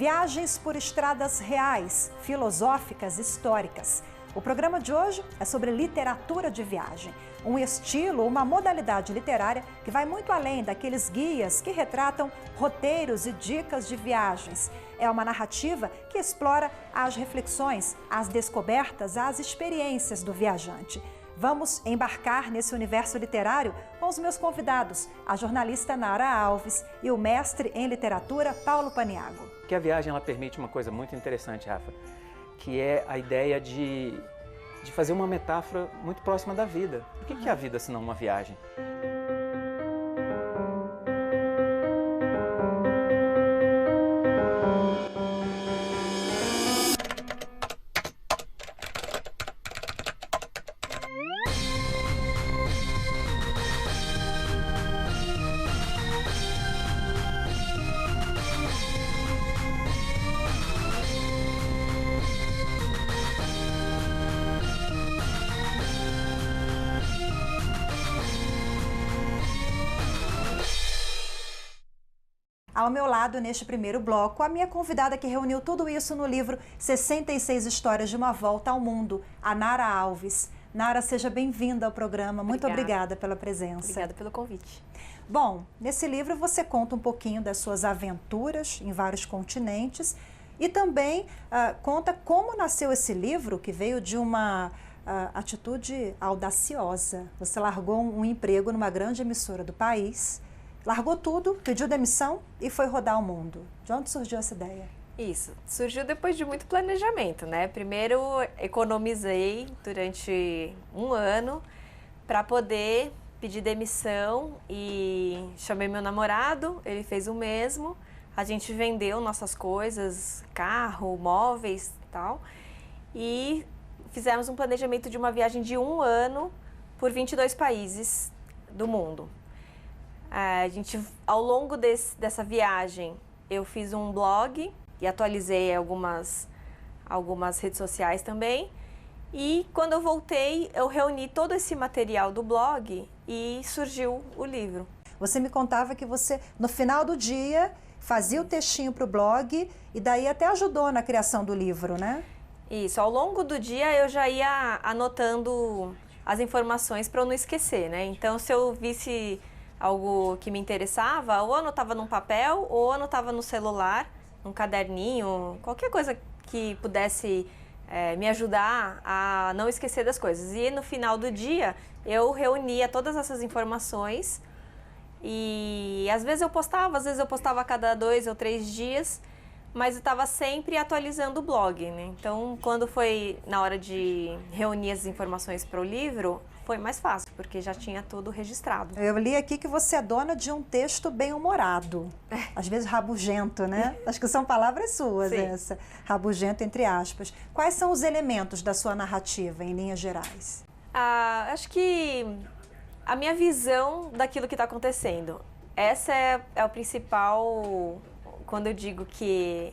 Viagens por estradas reais, filosóficas, históricas. O programa de hoje é sobre literatura de viagem, um estilo, uma modalidade literária que vai muito além daqueles guias que retratam roteiros e dicas de viagens. É uma narrativa que explora as reflexões, as descobertas, as experiências do viajante. Vamos embarcar nesse universo literário com os meus convidados, a jornalista Nara Alves e o mestre em literatura Paulo Paniaggo. Que a viagem ela permite uma coisa muito interessante, Rafa, que é a ideia de fazer uma metáfora muito próxima da vida. O que é a vida senão uma viagem? Ao meu lado, neste primeiro bloco, a minha convidada que reuniu tudo isso no livro 66 Histórias de uma Volta ao Mundo, a Nara Alves. Nara, seja bem-vinda ao programa. Muito obrigada pela presença. Obrigada pelo convite. Bom, nesse livro você conta um pouquinho das suas aventuras em vários continentes e também conta como nasceu esse livro, que veio de uma atitude audaciosa. Você largou um emprego numa grande emissora do país, largou tudo, pediu demissão e foi rodar o mundo. De onde surgiu essa ideia? Isso, surgiu depois de muito planejamento, né? Primeiro, economizei durante um ano para poder pedir demissão e chamei meu namorado, ele fez o mesmo. A gente vendeu nossas coisas, carro, móveis e tal, e fizemos um planejamento de uma viagem de um ano por 22 países do mundo. A gente, ao longo dessa viagem, eu fiz um blog e atualizei algumas redes sociais também. E quando eu voltei, eu reuni todo esse material do blog e surgiu o livro. Você me contava que você, no final do dia, fazia o textinho para o blog e daí até ajudou na criação do livro, né? Isso, ao longo do dia eu já ia anotando as informações para eu não esquecer, né? Então, se eu visse algo que me interessava, ou anotava num papel, ou anotava no celular, num caderninho, qualquer coisa que pudesse me ajudar a não esquecer das coisas. E no final do dia, eu reunia todas essas informações e às vezes eu postava a cada 2 ou 3 dias, mas eu estava sempre atualizando o blog, né? Então, quando foi na hora de reunir as informações para o livro, foi mais fácil, porque já tinha tudo registrado. Eu li aqui que você é dona de um texto bem-humorado, às vezes rabugento, né? Acho que são palavras suas, Sim. Essa, rabugento entre aspas. Quais são os elementos da sua narrativa, em linhas gerais? Acho que a minha visão daquilo que está acontecendo. Essa é o principal, quando eu digo que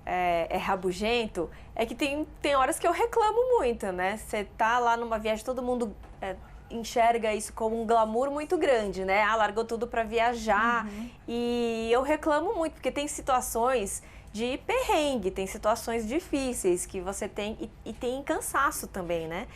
é rabugento, é que tem horas que eu reclamo muito, né? Você tá lá numa viagem, todo mundo enxerga isso como um glamour muito grande, né? Largou tudo para viajar. E eu reclamo muito, porque tem situações de perrengue, tem situações difíceis que você tem, e tem cansaço também, né?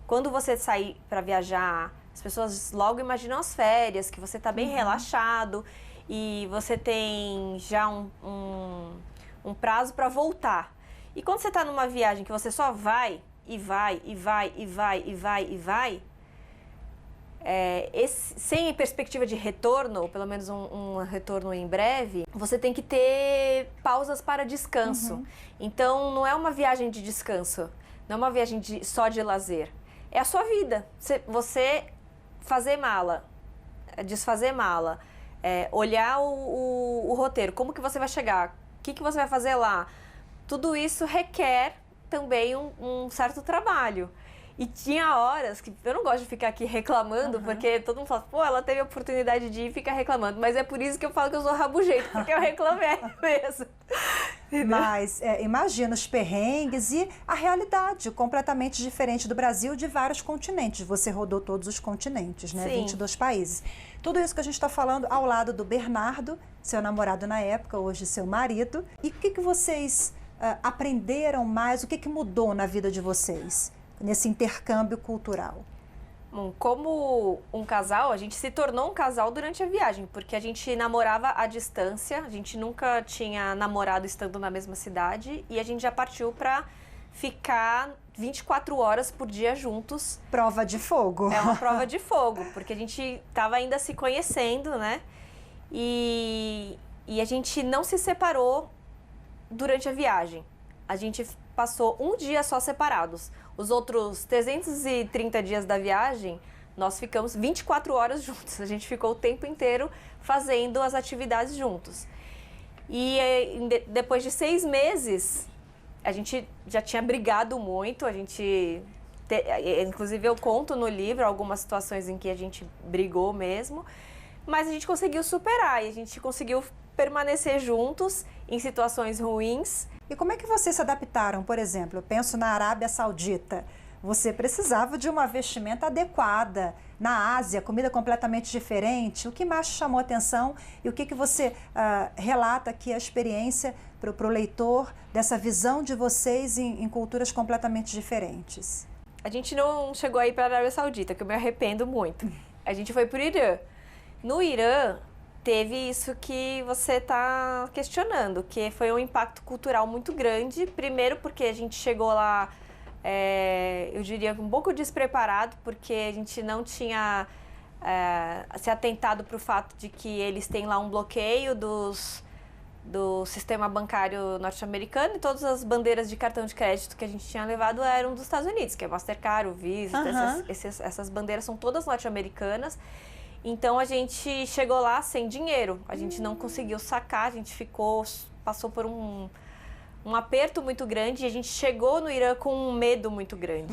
Quando você sai para viajar, as pessoas logo imaginam as férias, que você tá bem relaxado e você tem já um prazo para voltar. E quando você está numa viagem que você só vai e vai e vai e vai e vai e vai, sem perspectiva de retorno, ou pelo menos um retorno em breve, você tem que ter pausas para descanso. Então, não é uma viagem de descanso, não é uma viagem só de lazer. É a sua vida. Você fazer mala, desfazer mala, olhar o roteiro, como que você vai chegar, o que você vai fazer lá. Tudo isso requer também um certo trabalho. E tinha horas que eu não gosto de ficar aqui reclamando, porque todo mundo fala, pô, ela teve a oportunidade de ir e ficar reclamando. Mas é por isso que eu falo que eu sou rabugento, porque eu reclamei mesmo. Mas imagina os perrengues e a realidade completamente diferente do Brasil, de vários continentes. Você rodou todos os continentes, né? Sim. 22 países. Tudo isso que a gente está falando ao lado do Bernardo, seu namorado na época, hoje seu marido. E o que vocês aprenderam mais? O que mudou na vida de vocês nesse intercâmbio cultural? Bom, como um casal, a gente se tornou um casal durante a viagem, porque a gente namorava à distância, a gente nunca tinha namorado estando na mesma cidade e a gente já partiu para ficar 24 horas por dia juntos. Prova de fogo. É uma prova de fogo, porque a gente estava ainda se conhecendo, né? E a gente não se separou durante a viagem. A gente passou um dia só separados. Os outros 330 dias da viagem, nós ficamos 24 horas juntos. A gente ficou o tempo inteiro fazendo as atividades juntos. E depois de 6 meses, a gente já tinha brigado muito. Inclusive, eu conto no livro algumas situações em que a gente brigou mesmo. Mas a gente conseguiu superar e a gente conseguiu permanecer juntos em situações ruins. E como é que vocês se adaptaram? Por exemplo, eu penso na Arábia Saudita. Você precisava de uma vestimenta adequada. Na Ásia, comida completamente diferente. O que mais te chamou a atenção e o que você relata aqui a experiência para o leitor dessa visão de vocês em culturas completamente diferentes? A gente não chegou aí para a Arábia Saudita, que eu me arrependo muito. A gente foi para o Irã. No Irã, teve isso que você está questionando, que foi um impacto cultural muito grande. Primeiro porque a gente chegou lá, eu diria, um pouco despreparado, porque a gente não tinha se atentado para o fato de que eles têm lá um bloqueio do sistema bancário norte-americano e todas as bandeiras de cartão de crédito que a gente tinha levado eram dos Estados Unidos, que é Mastercard, o Visa, essas bandeiras são todas norte-americanas. Então a gente chegou lá sem dinheiro, a gente não conseguiu sacar, a gente passou por um aperto muito grande e a gente chegou no Irã com um medo muito grande.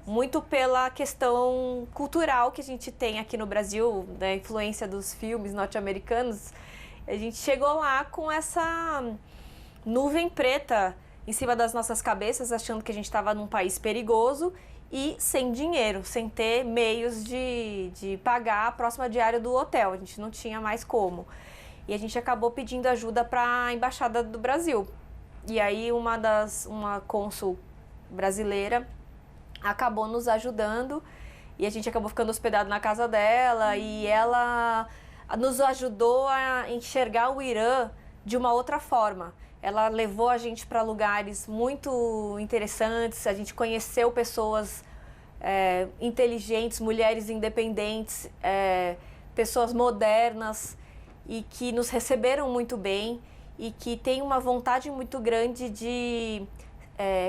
Muito pela questão cultural que a gente tem aqui no Brasil, da influência dos filmes norte-americanos. A gente chegou lá com essa nuvem preta em cima das nossas cabeças, achando que a gente estava num país perigoso e sem dinheiro, sem ter meios de pagar a próxima diária do hotel. A gente não tinha mais como. E a gente acabou pedindo ajuda para a Embaixada do Brasil. E aí uma cônsul brasileira acabou nos ajudando e a gente acabou ficando hospedado na casa dela e ela nos ajudou a enxergar o Irã de uma outra forma. Ela levou a gente para lugares muito interessantes, a gente conheceu pessoas inteligentes, mulheres independentes, pessoas modernas e que nos receberam muito bem e que têm uma vontade muito grande de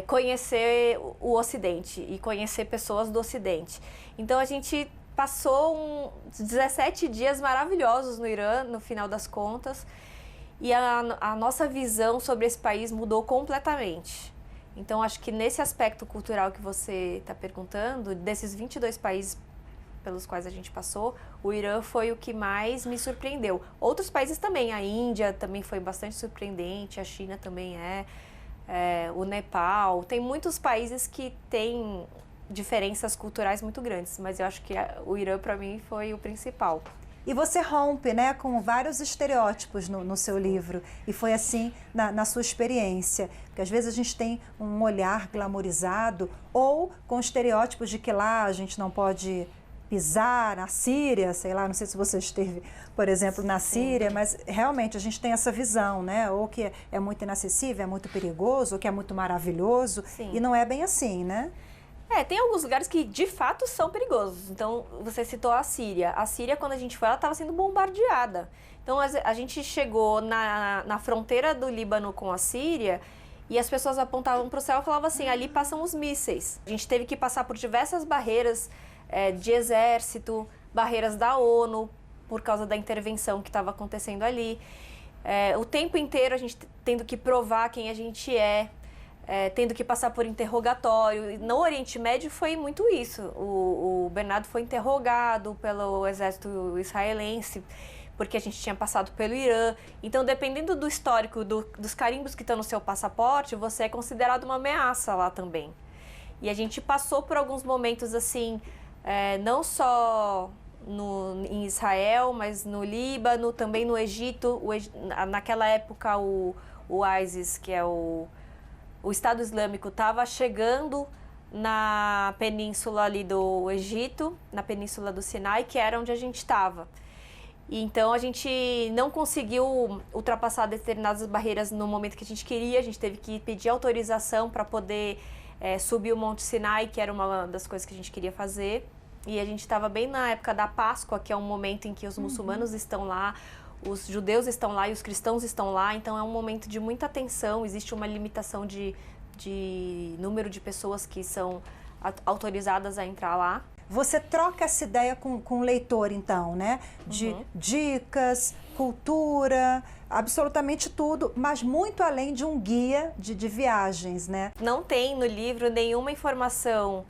conhecer o Ocidente e conhecer pessoas do Ocidente. Então a gente passou 17 dias maravilhosos no Irã, no final das contas, e a nossa visão sobre esse país mudou completamente. Então, acho que nesse aspecto cultural que você está perguntando, desses 22 países pelos quais a gente passou, o Irã foi o que mais me surpreendeu. Outros países também, a Índia também foi bastante surpreendente, a China também o Nepal. Tem muitos países que têm diferenças culturais muito grandes, mas eu acho que o Irã, para mim, foi o principal. E você rompe, né, com vários estereótipos no seu livro. E foi assim na sua experiência. Porque às vezes a gente tem um olhar glamorizado ou com estereótipos de que lá a gente não pode pisar na Síria, sei lá, não sei se você esteve, por exemplo, na Síria, mas realmente a gente tem essa visão, né? Ou que é muito inacessível, é muito perigoso, ou que é muito maravilhoso. Sim. E não é bem assim, né? Tem alguns lugares que de fato são perigosos. Então, você citou a Síria. A Síria, quando a gente foi, ela estava sendo bombardeada. Então, a gente chegou na fronteira do Líbano com a Síria e as pessoas apontavam para o céu e falavam assim, ali passam os mísseis. A gente teve que passar por diversas barreiras de exército, barreiras da ONU, por causa da intervenção que estava acontecendo ali. O tempo inteiro a gente tendo que provar quem a gente tendo que passar por interrogatório. No Oriente Médio foi muito isso. O Bernardo foi interrogado pelo exército israelense, porque a gente tinha passado pelo Irã. Então, dependendo do histórico dos carimbos que estão no seu passaporte, você é considerado uma ameaça lá também. E a gente passou por alguns momentos assim, não só em Israel, mas no Líbano, também no Egito. Naquela época, o ISIS, que é o Estado Islâmico, estava chegando na península ali do Egito, na península do Sinai, que era onde a gente estava. Então, a gente não conseguiu ultrapassar determinadas barreiras no momento que a gente queria, a gente teve que pedir autorização para poder subir o Monte Sinai, que era uma das coisas que a gente queria fazer. E a gente estava bem na época da Páscoa, que é um momento em que os muçulmanos estão lá, os judeus estão lá e os cristãos estão lá, então é um momento de muita tensão, existe uma limitação de número de pessoas que são autorizadas a entrar lá. Você troca essa ideia com o leitor, então, né? De dicas, cultura, absolutamente tudo, mas muito além de um guia de viagens, né? Não tem no livro nenhuma informação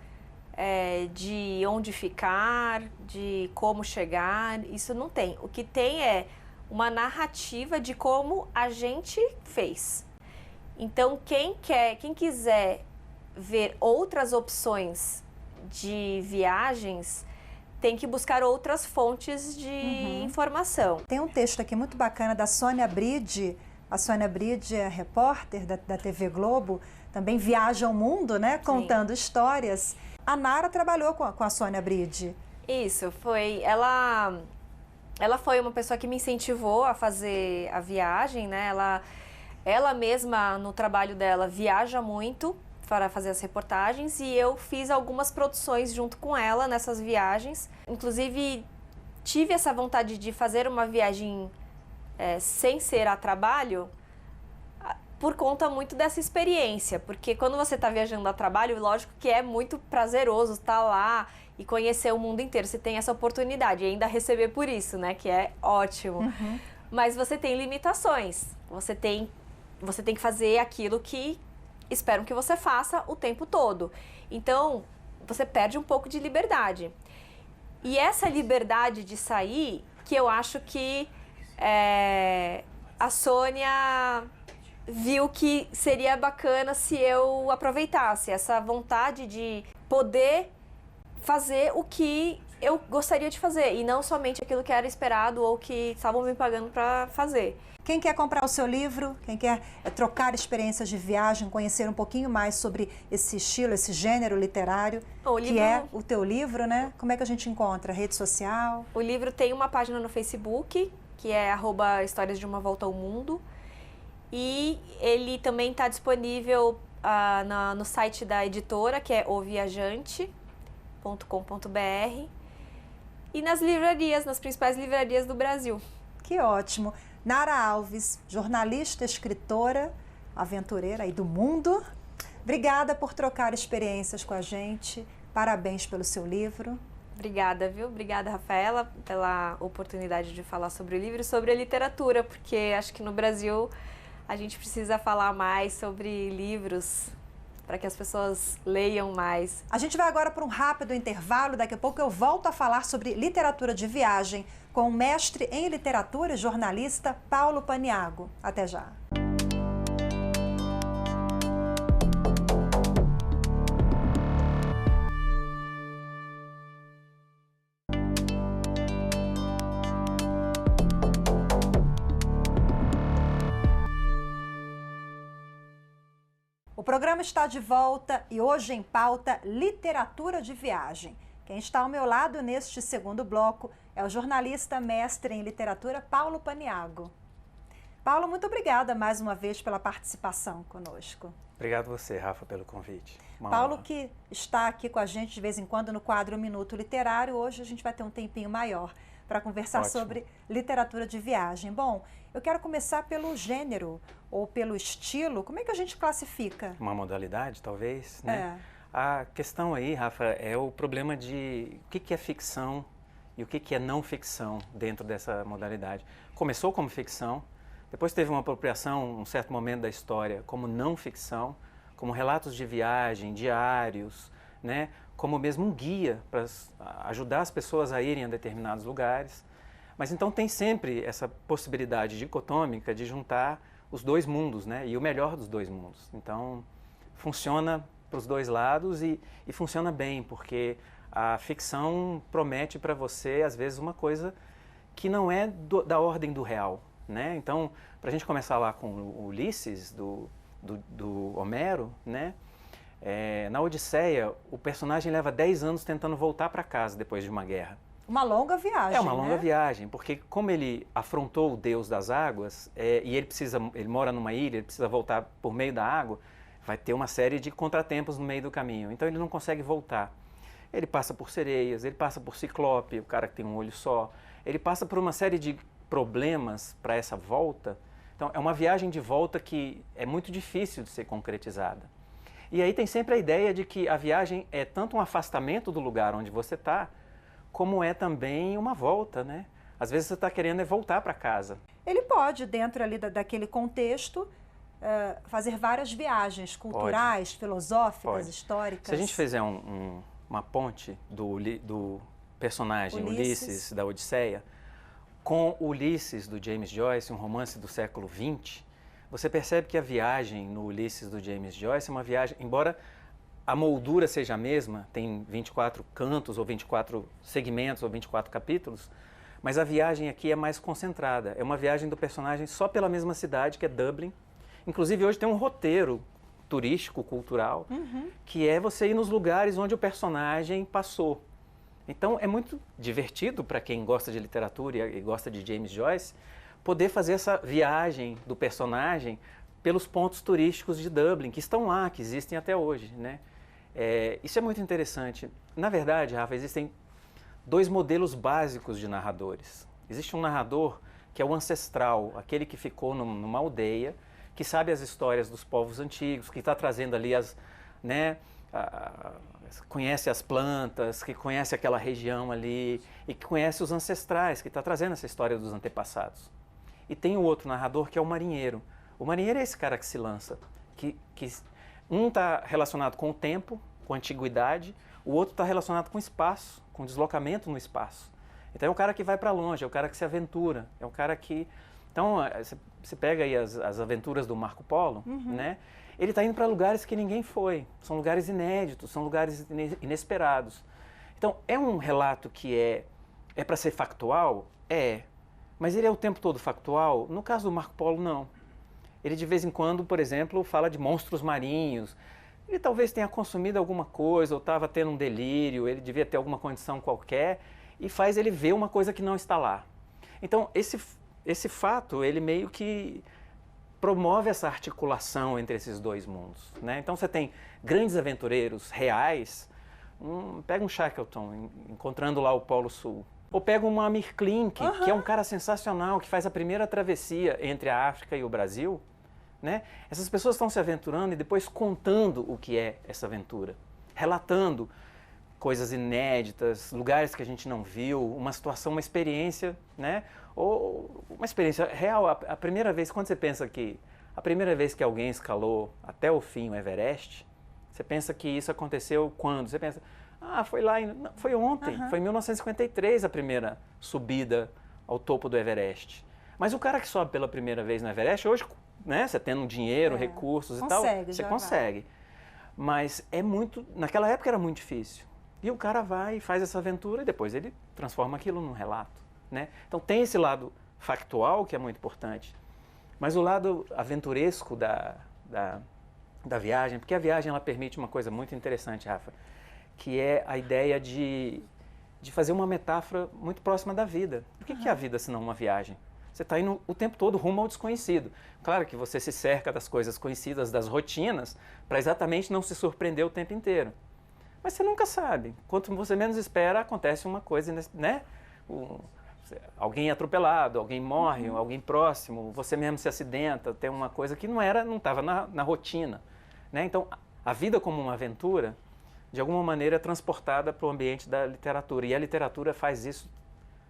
de onde ficar, de como chegar, isso não tem. O que tem é uma narrativa de como a gente fez. Então, quem quiser ver outras opções de viagens, tem que buscar outras fontes de informação. Tem um texto aqui muito bacana da Sônia Bride. A Sônia Bride é repórter da TV Globo, também viaja ao mundo, né, contando histórias. A Nara trabalhou com a Sônia Bride. Isso, foi. Ela foi uma pessoa que me incentivou a fazer a viagem, né? Ela mesma, no trabalho dela, viaja muito para fazer as reportagens e eu fiz algumas produções junto com ela nessas viagens. Inclusive, tive essa vontade de fazer uma viagem sem ser a trabalho por conta muito dessa experiência, porque quando você está viajando a trabalho, lógico que é muito prazeroso estar lá e conhecer o mundo inteiro, você tem essa oportunidade e ainda receber por isso, né, que é ótimo. Mas você tem limitações, você tem que fazer aquilo que esperam que você faça o tempo todo. Então, você perde um pouco de liberdade. E essa liberdade de sair, que eu acho que a Sônia viu que seria bacana se eu aproveitasse essa vontade de poder fazer o que eu gostaria de fazer e não somente aquilo que era esperado ou que estavam me pagando para fazer. Quem quer comprar o seu livro, quem quer trocar experiências de viagem, conhecer um pouquinho mais sobre esse estilo, esse gênero literário, que é o teu livro, né? Como é que a gente encontra? Rede social? O livro tem uma página no Facebook, que é @Histórias de uma Volta ao Mundo. E ele também está disponível no site da editora, que é oviajante.com.br. E nas livrarias, nas principais livrarias do Brasil. Que ótimo! Nara Alves, jornalista, escritora, aventureira aí do mundo. Obrigada por trocar experiências com a gente. Parabéns pelo seu livro. Obrigada, viu? Obrigada, Rafaela, pela oportunidade de falar sobre o livro e sobre a literatura, porque acho que no Brasil a gente precisa falar mais sobre livros para que as pessoas leiam mais. A gente vai agora para um rápido intervalo. Daqui a pouco eu volto a falar sobre literatura de viagem com o mestre em literatura e jornalista Paulo Paniaggo. Até já. O programa está de volta e hoje em pauta literatura de viagem. Quem está ao meu lado neste segundo bloco é o jornalista mestre em literatura Paulo Paniaggo. Paulo, muito obrigada mais uma vez pela participação conosco. Obrigado você, Rafa, pelo convite. Paulo, que está aqui com a gente de vez em quando no quadro Minuto Literário, hoje a gente vai ter um tempinho maior para conversar sobre literatura de viagem. Bom, eu quero começar pelo gênero ou pelo estilo. Como é que a gente classifica? Uma modalidade, talvez, né? A questão aí, Rafa, é o problema de o que é ficção e o que é não ficção dentro dessa modalidade. Começou como ficção, depois teve uma apropriação, um certo momento da história, como não ficção, como relatos de viagem, diários, né? Como mesmo um guia para ajudar as pessoas a irem a determinados lugares. Mas então tem sempre essa possibilidade dicotômica de juntar os dois mundos, né? E o melhor dos dois mundos. Então, funciona para os dois lados e funciona bem, porque a ficção promete para você, às vezes, uma coisa que não é da ordem do real, né? Então, para a gente começar lá com o Ulisses, do Homero, né? Na Odisseia, o personagem leva 10 anos tentando voltar para casa depois de uma guerra. Uma longa viagem, É uma longa né? viagem, porque como ele afrontou o deus das águas, e ele mora numa ilha, ele precisa voltar por meio da água, vai ter uma série de contratempos no meio do caminho. Então ele não consegue voltar. Ele passa por sereias, ele passa por Ciclope, o cara que tem um olho só. Ele passa por uma série de problemas para essa volta. Então é uma viagem de volta que é muito difícil de ser concretizada. E aí tem sempre a ideia de que a viagem é tanto um afastamento do lugar onde você está, como é também uma volta, né? Às vezes você está querendo voltar para casa. Ele pode, dentro ali daquele contexto, fazer várias viagens culturais, filosóficas, históricas. Se a gente fizer uma ponte do personagem Ulisses da Odisseia com Ulisses do James Joyce, um romance do século XX, você percebe que a viagem no Ulisses do James Joyce é uma viagem, embora a moldura seja a mesma, tem 24 cantos ou 24 segmentos ou 24 capítulos, mas a viagem aqui é mais concentrada. É uma viagem do personagem só pela mesma cidade, que é Dublin. Inclusive hoje tem um roteiro turístico, cultural, que é você ir nos lugares onde o personagem passou. Então é muito divertido para quem gosta de literatura e gosta de James Joyce, poder fazer essa viagem do personagem pelos pontos turísticos de Dublin, que estão lá, que existem até hoje, né? Isso é muito interessante. Na verdade, Rafa, existem dois modelos básicos de narradores. Existe um narrador que é o ancestral, aquele que ficou numa aldeia, que sabe as histórias dos povos antigos, que está trazendo ali conhece as plantas, que conhece aquela região ali e que conhece os ancestrais, que está trazendo essa história dos antepassados. E tem o outro narrador que é o marinheiro. O marinheiro é esse cara que se lança, que um está relacionado com o tempo, com a antiguidade, o outro está relacionado com o espaço, com o deslocamento no espaço. Então é o cara que vai para longe, é o cara que se aventura, é o cara que... Então, você pega aí as aventuras do Marco Polo, né? Ele está indo para lugares que ninguém foi, são lugares inéditos, são lugares inesperados. Então, é um relato que é para ser factual? Mas ele é o tempo todo factual? No caso do Marco Polo, não. Ele de vez em quando, por exemplo, fala de monstros marinhos. Ele talvez tenha consumido alguma coisa ou estava tendo um delírio, ele devia ter alguma condição qualquer e faz ele ver uma coisa que não está lá. Então, esse fato, ele meio que promove essa articulação entre esses dois mundos, né? Então você tem grandes aventureiros reais, pega um Shackleton encontrando lá o Polo Sul, ou pega um Amir Klink, que é um cara sensacional, que faz a primeira travessia entre a África e o Brasil, né? Essas pessoas estão se aventurando e depois contando o que é essa aventura, relatando coisas inéditas, lugares que a gente não viu, uma situação, uma experiência, né? Ou uma experiência real. A primeira vez, quando você pensa que a primeira vez que alguém escalou até o fim o Everest, você pensa que isso aconteceu quando? Você pensa, foi lá, não, foi ontem, foi em 1953 a primeira subida ao topo do Everest. Mas o cara que sobe pela primeira vez no Everest, hoje, né, você tendo dinheiro, recursos e tal, você consegue. Mas naquela época era muito difícil. E o cara vai e faz essa aventura e depois ele transforma aquilo num relato, né? Então tem esse lado factual que é muito importante, mas o lado aventuresco da viagem, porque a viagem ela permite uma coisa muito interessante, Rafa, que é a ideia de fazer uma metáfora muito próxima da vida. O que é a vida senão uma viagem? Você está indo o tempo todo rumo ao desconhecido. Claro que você se cerca das coisas conhecidas, das rotinas, para exatamente não se surpreender o tempo inteiro. Mas você nunca sabe. Quanto você menos espera, acontece uma coisa, né? Alguém é atropelado, alguém morre, alguém próximo, você mesmo se acidenta, tem uma coisa que não estava na rotina, né? Então, a vida como uma aventura, de alguma maneira, é transportada para o ambiente da literatura. E a literatura faz isso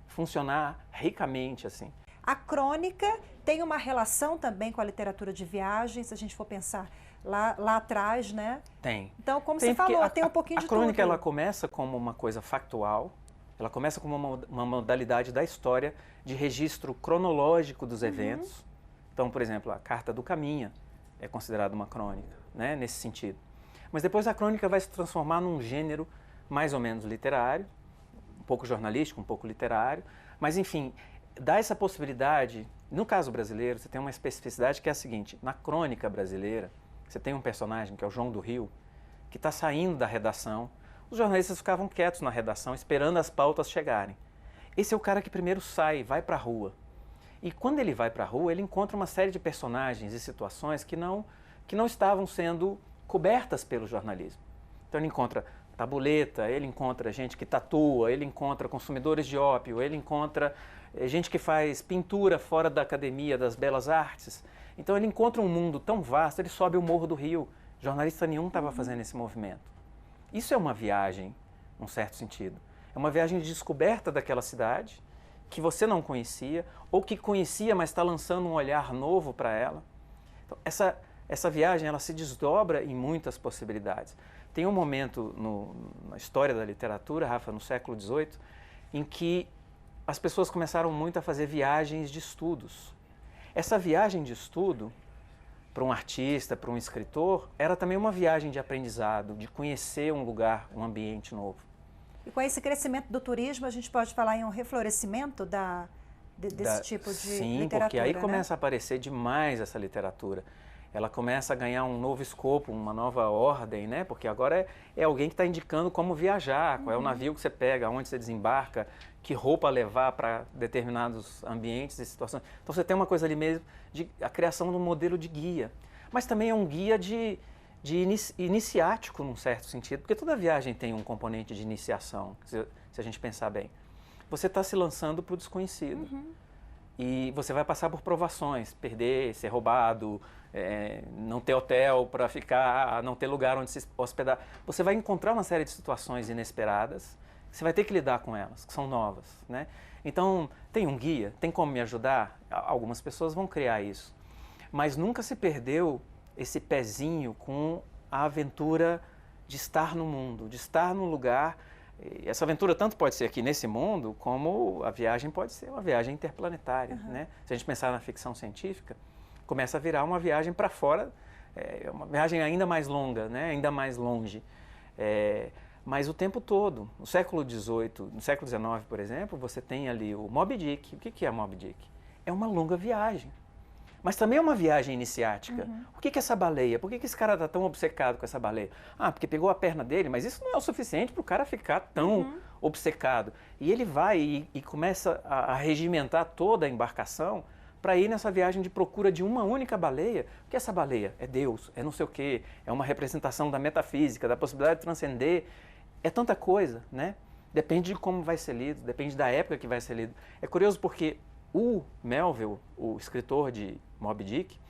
funcionar ricamente, assim. A crônica tem uma relação também com a literatura de viagem, se a gente for pensar lá atrás, né? Tem. Então, como você falou, tem um pouquinho de tudo. A crônica, ela começa como uma coisa factual, Ela começa como uma modalidade da história de registro cronológico dos eventos. Então, por exemplo, a Carta do Caminha é considerada uma crônica, né, nesse sentido. Mas depois a crônica vai se transformar num gênero mais ou menos literário, um pouco jornalístico, um pouco literário, mas enfim, dá essa possibilidade. No caso brasileiro, você tem uma especificidade que é a seguinte: na crônica brasileira, você tem um personagem que é o João do Rio, que está saindo da redação. Os jornalistas ficavam quietos na redação, esperando as pautas chegarem. Esse é o cara que primeiro sai, vai para a rua. E quando ele vai para a rua, ele encontra uma série de personagens e situações que não estavam sendo cobertas pelo jornalismo. Então ele encontra tabuleta, ele encontra gente que tatua, ele encontra consumidores de ópio, ele encontra gente que faz pintura fora da academia das belas artes. Então ele encontra um mundo tão vasto, ele sobe o Morro do Rio. Jornalista nenhum estava fazendo esse movimento. Isso é uma viagem, num certo sentido. É uma viagem de descoberta daquela cidade que você não conhecia, ou que conhecia, mas está lançando um olhar novo para ela. Então, essa viagem ela se desdobra em muitas possibilidades. Tem um momento na história da literatura, Rafa, no século XVIII, em que as pessoas começaram muito a fazer viagens de estudos. Essa viagem de estudo, para um artista, para um escritor, era também uma viagem de aprendizado, de conhecer um lugar, um ambiente novo. E com esse crescimento do turismo, a gente pode falar em um reflorescimento desse tipo de sim, literatura, porque aí né? começa a aparecer demais essa literatura. Ela começa a ganhar um novo escopo, uma nova ordem, né? Porque agora é alguém que está indicando como viajar, qual é o navio que você pega, onde você desembarca, que roupa levar para determinados ambientes e situações. Então você tem uma coisa ali mesmo de a criação de um modelo de guia. Mas também é um guia de iniciático, num certo sentido, porque toda viagem tem um componente de iniciação, se a gente pensar bem. Você está se lançando para o desconhecido. E você vai passar por provações, perder, ser roubado, não ter hotel para ficar, não ter lugar onde se hospedar. Você vai encontrar uma série de situações inesperadas, você vai ter que lidar com elas, que são novas, né? Então, tem um guia, tem como me ajudar? Algumas pessoas vão criar isso. Mas nunca se perdeu esse pezinho com a aventura de estar no mundo, de estar num lugar. E essa aventura tanto pode ser aqui nesse mundo, como a viagem pode ser uma viagem interplanetária, né? Se a gente pensar na ficção científica, começa a virar uma viagem para fora, uma viagem ainda mais longa, né? Ainda mais longe. Mas o tempo todo, no século XVIII, no século XIX, por exemplo, você tem ali o Moby Dick. O que é Moby Dick? É uma longa viagem, mas também é uma viagem iniciática. O que é essa baleia? Por que esse cara está tão obcecado com essa baleia? Ah, porque pegou a perna dele, mas isso não é o suficiente para o cara ficar tão obcecado. E ele vai e começa a regimentar toda a embarcação para ir nessa viagem de procura de uma única baleia. O que é essa baleia? É Deus, é não sei o quê, é uma representação da metafísica, da possibilidade de transcender. É tanta coisa, né? Depende de como vai ser lido, depende da época que vai ser lido. É curioso porque o Melville, o escritor de Moby Dick,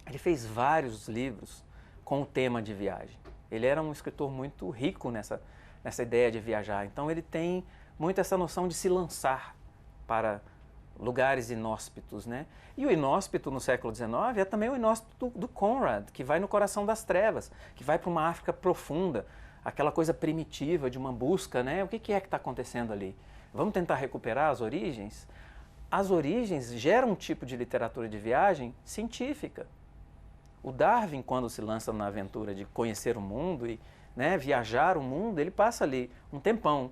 ele fez vários livros com o tema de viagem. Ele era um escritor muito rico nessa ideia de viajar. Então ele tem muito essa noção de se lançar para lugares inóspitos, né? E o inóspito no século XIX é também o inóspito do Conrad, que vai no coração das trevas, que vai para uma África profunda, aquela coisa primitiva de uma busca, né? O que é que está acontecendo ali? Vamos tentar recuperar as origens? As origens geram um tipo de literatura de viagem científica. O Darwin, quando se lança na aventura de conhecer o mundo e, né, viajar o mundo, ele passa ali um tempão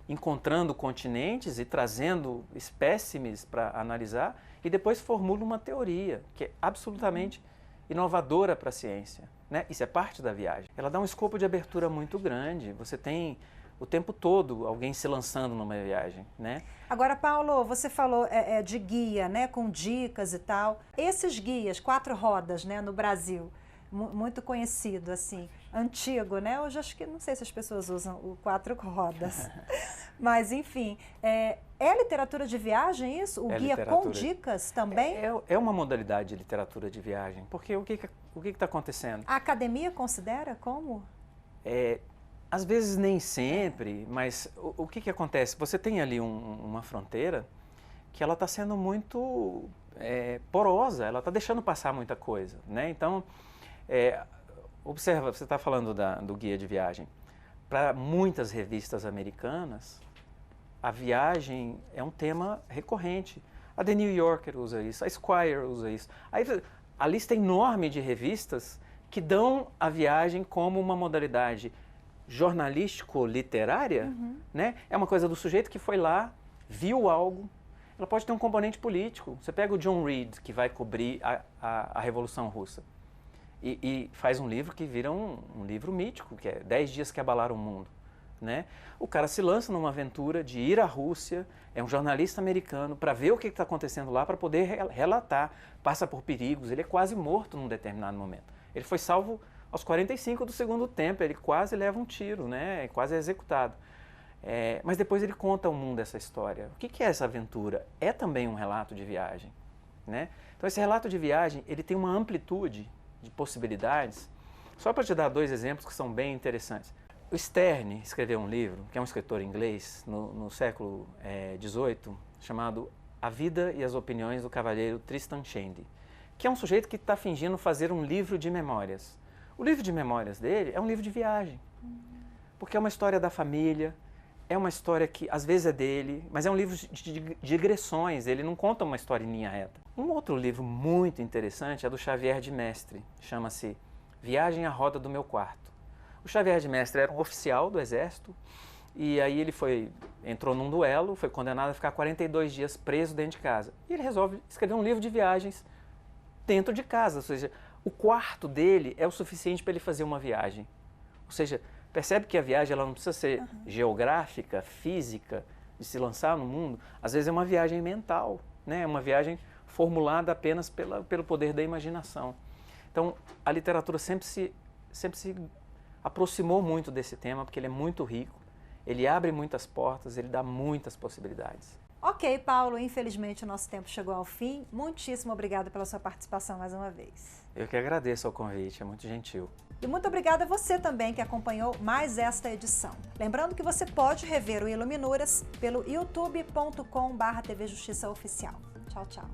encontrando continentes e trazendo espécimes para analisar e depois formula uma teoria que é absolutamente inovadora para a ciência, né? Isso é parte da viagem. Ela dá um escopo de abertura muito grande. Você tem o tempo todo alguém se lançando numa viagem, né? Agora, Paulo, você falou de guia, né, com dicas e tal. Esses guias, 4 rodas, né, no Brasil, muito conhecido, assim, antigo, né? Hoje acho que não sei se as pessoas usam o 4 rodas, mas enfim, é literatura de viagem isso? O guia com dicas também? É uma modalidade de literatura de viagem, porque o que está acontecendo? A academia considera como? Às vezes nem sempre, mas o que acontece? Você tem ali uma fronteira que ela está sendo muito porosa, ela está deixando passar muita coisa, né? Então, observa, você está falando do guia de viagem. Para muitas revistas americanas, a viagem é um tema recorrente. A The New Yorker usa isso, a Esquire usa isso. Aí, a lista enorme de revistas que dão a viagem como uma modalidade jornalístico-literária, né? É uma coisa do sujeito que foi lá, viu algo. Ela pode ter um componente político. Você pega o John Reed, que vai cobrir a Revolução Russa, e faz um livro que vira um livro mítico, que é 10 Dias que Abalaram o Mundo. Né? O cara se lança numa aventura de ir à Rússia, é um jornalista americano, para ver o que está acontecendo lá, para poder relatar, passa por perigos, ele é quase morto num determinado momento. Ele foi salvo aos 45 do segundo tempo, ele quase leva um tiro, né? Quase é executado. Mas depois ele conta ao mundo essa história. O que é essa aventura? É também um relato de viagem. Né? Então esse relato de viagem ele tem uma amplitude de possibilidades. Só para te dar 2 exemplos que são bem interessantes. O Sterne escreveu um livro, que é um escritor inglês, no século XVIII, chamado A Vida e as Opiniões do Cavalheiro Tristan Shandy, que é um sujeito que está fingindo fazer um livro de memórias. O livro de memórias dele é um livro de viagem, porque é uma história da família, é uma história que às vezes é dele, mas é um livro de digressões, ele não conta uma história em linha reta. Um outro livro muito interessante é do Xavier de Mestre, chama-se Viagem à Roda do Meu Quarto. O Xavier de Mestre era um oficial do exército e aí ele entrou num duelo, foi condenado a ficar 42 dias preso dentro de casa. E ele resolve escrever um livro de viagens dentro de casa, ou seja, o quarto dele é o suficiente para ele fazer uma viagem. Ou seja, percebe que a viagem ela não precisa ser geográfica, física, de se lançar no mundo. Às vezes é uma viagem mental, né? É uma viagem formulada apenas pelo poder da imaginação. Então, a literatura sempre se aproximou muito desse tema, porque ele é muito rico, ele abre muitas portas, ele dá muitas possibilidades. Ok, Paulo, infelizmente o nosso tempo chegou ao fim. Muitíssimo obrigada pela sua participação mais uma vez. Eu que agradeço ao convite, é muito gentil. E muito obrigada a você também que acompanhou mais esta edição. Lembrando que você pode rever o Iluminuras pelo youtube.com/TV Justiça Oficial. Tchau, tchau.